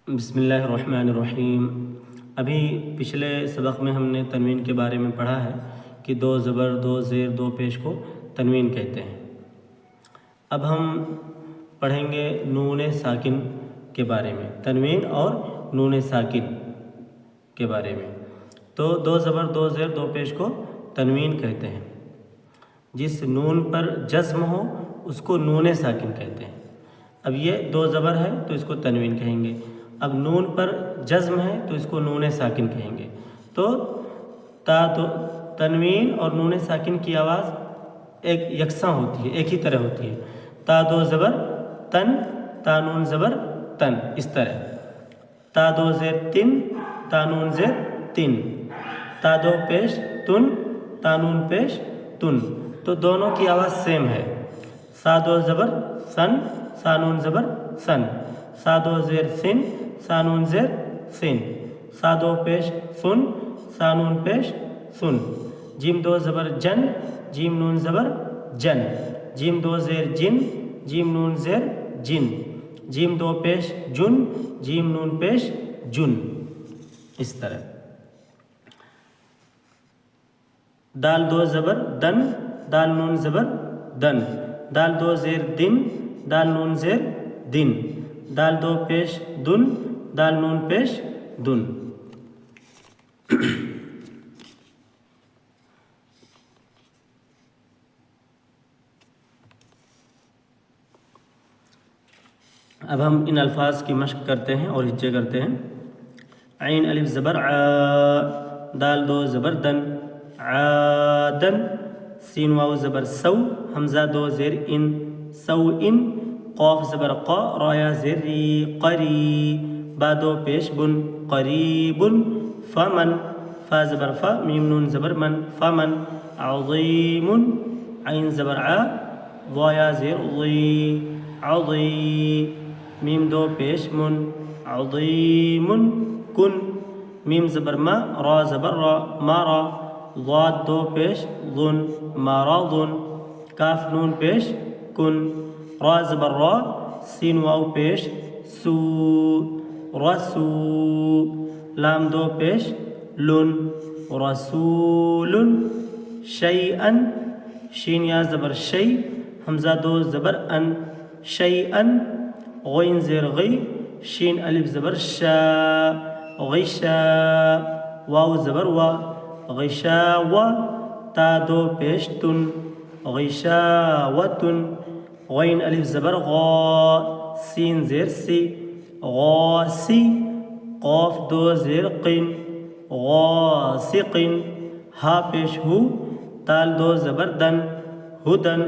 بسم اللہ الرحمن الرحیم۔ ابھی پچھلے سبق میں ہم نے تنوین کے بارے میں پڑھا ہے کہ دو زبر، دو زیر، دو پیش کو تنوین کہتے ہیں۔ اب ہم پڑھیں گے نون ساکن کے بارے میں، تنوین اور نون ساکن کے بارے میں۔ تو دو زبر، دو زیر، دو پیش کو تنوین کہتے ہیں۔ جس نون پر جزم ہو اس کو نون ساکن کہتے ہیں۔ اب یہ دو زبر ہے تو اس کو تنوین کہیں گے، اب نون پر جزم ہے تو اس کو نون ساکن کہیں گے۔ تو تنوین اور نون ساکن کی آواز ایک یکساں ہوتی ہے، ایک ہی طرح ہوتی ہے۔ تا دو زبر تن، تا نون زبر تن، اس طرح۔ تا دو زیر تن، تا نون زیر تن۔ تا دو پیش تن، تا نون پیش تن۔ تو دونوں کی آواز سیم ہے۔ سا دو زبر سن، سا نون زبر سن۔ سا دو زیر سن، سا نون زیر سن۔ سا دو پیش سن، سا نون پیش سن۔ جیم دو زبر جن، جیم نون زبر جن۔ جیم دو زیر جن، جیم نون زیر جن۔ جیم دو پیش جن، جیم نون پیش جن، اس طرح۔ دال دو زبر دن، دال نون زبر دن۔ دال دو زیر دن، دال نون زیر دن۔ دال دو پیش دن، دال نون پیش دن۔ اب ہم ان الفاظ کی مشق کرتے ہیں اور ہجے کرتے ہیں۔ عین الف زبر ع، دال دو زبر دن، عادن۔ سین واو زبر سو، حمزہ دو زیر ان، سو ان۔ قاف زبر قا، رایا زیر ری، قری۔ با دو پیش بن، قریب۔ فمن، فا زبر فا، میم نون زبر من، فمن۔ عظیم، عین زبر ع، ضایا زیر ضی، عظی۔ میم دو پیش من، عظیم۔ کن، میم زبر ما، را زبر را، مارا۔ ضاد دو پیش ظن، مرض۔ کاف نون پیش کن، را زبر را، سین واو پیش سو، رسو۔ لام دو پیش لن، رسول۔ شیئا، شین یا زبر شی، حمزہ دو زبر ان، شیئا۔ غین زیر غی، شین الف زبر شا، غشا۔ واو زبر وا، غشاوہ۔ تا دو پیش تن، غشاوتن۔ غین الف زبر غا، سین زیر سی، غاسی۔ قاف دو زیر قن، غاسق۔ ہا پیش ہو، تال دو زبر دن، ہدن۔